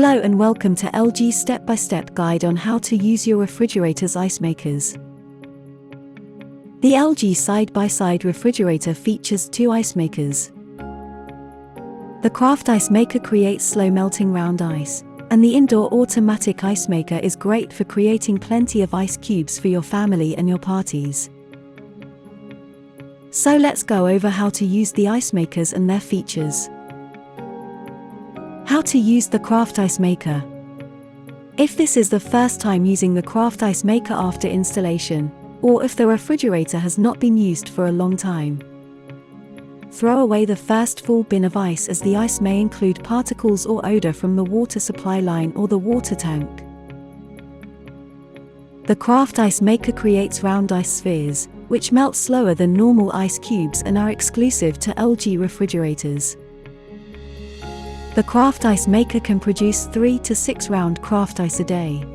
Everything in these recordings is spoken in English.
Hello and welcome to LG's step-by-step guide on how to use your refrigerator's ice makers. The LG side-by-side refrigerator features two ice makers. The Craft Ice Maker creates slow-melting round ice, and the indoor automatic ice maker is great for creating plenty of ice cubes for your family and your parties. So let's go over how to use the ice makers and their features. How to use the Craft Ice Maker. If this is the first time using the Craft Ice Maker after installation, or if the refrigerator has not been used for a long time, throw away the first full bin of ice, as the ice may include particles or odor from the water supply line or the water tank. The Craft Ice Maker creates round ice spheres, which melt slower than normal ice cubes and are exclusive to LG refrigerators. The Craft Ice Maker can produce 3 to 6 round craft ice a day.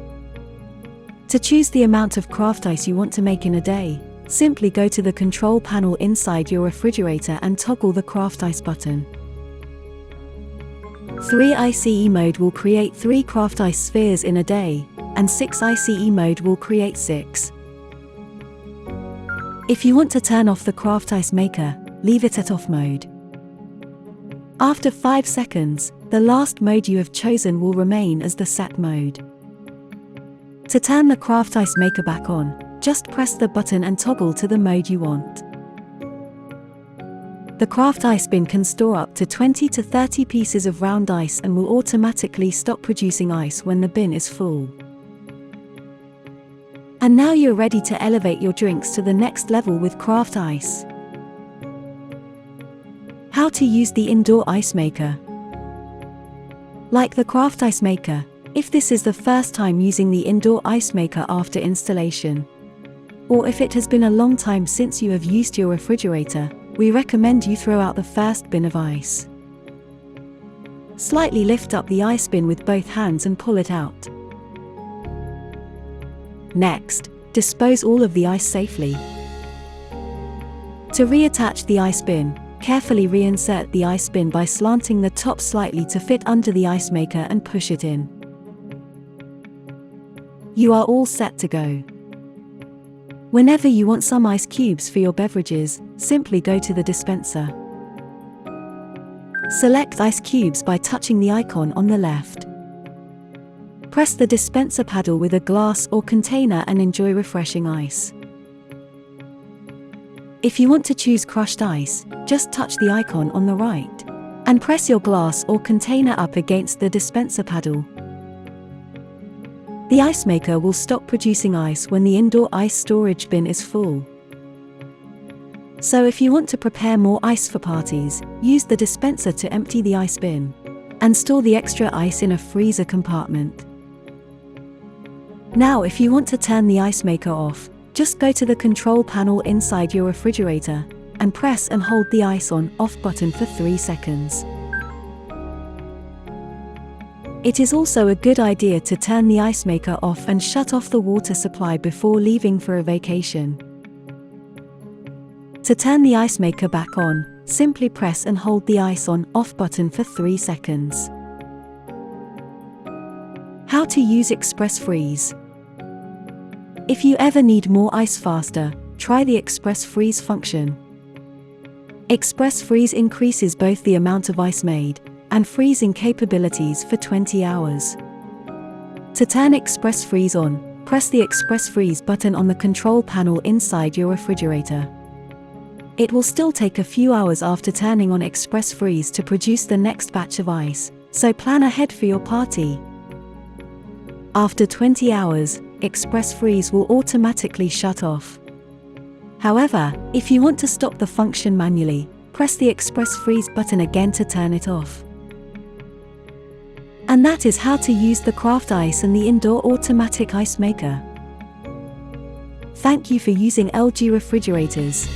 To choose the amount of craft ice you want to make in a day, simply go to the control panel inside your refrigerator and toggle the Craft Ice button. 3 ICE mode will create 3 craft ice spheres in a day, and 6 ICE mode will create 6. If you want to turn off the Craft Ice Maker, leave it at off mode. After 5 seconds, the last mode you have chosen will remain as the set mode. To turn the Craft Ice Maker back on, just press the button and toggle to the mode you want. The Craft Ice bin can store up to 20 to 30 pieces of round ice and will automatically stop producing ice when the bin is full. And now you're ready to elevate your drinks to the next level with Craft Ice. How to use the indoor ice maker. Like the Craft Ice Maker, if this is the first time using the indoor ice maker after installation, or if it has been a long time since you have used your refrigerator, we recommend you throw out the first bin of ice. Slightly lift up the ice bin with both hands and pull it out. Next, dispose all of the ice safely. To reattach the ice bin, carefully reinsert the ice bin by slanting the top slightly to fit under the ice maker and push it in. You are all set to go. Whenever you want some ice cubes for your beverages, simply go to the dispenser. Select ice cubes by touching the icon on the left. Press the dispenser paddle with a glass or container and enjoy refreshing ice. If you want to choose crushed ice, just touch the icon on the right, and press your glass or container up against the dispenser paddle. The ice maker will stop producing ice when the indoor ice storage bin is full. So if you want to prepare more ice for parties, use the dispenser to empty the ice bin, and store the extra ice in a freezer compartment. Now if you want to turn the ice maker off, just go to the control panel inside your refrigerator, and press and hold the ice on/off button for 3 seconds. It is also a good idea to turn the ice maker off and shut off the water supply before leaving for a vacation. To turn the ice maker back on, simply press and hold the ice on/off button for 3 seconds. How to use Express Freeze. If you ever need more ice faster, try the Express Freeze function. Express Freeze increases both the amount of ice made and freezing capabilities for 20 hours. To turn Express Freeze on, press the Express Freeze button on the control panel inside your refrigerator. It will still take a few hours after turning on Express Freeze to produce the next batch of ice, so plan ahead for your party. After 20 hours, Express Freeze will automatically shut off. However, if you want to stop the function manually, press the Express Freeze button again to turn it off. And that is how to use the Craft Ice and the indoor automatic ice maker. Thank you for using LG refrigerators.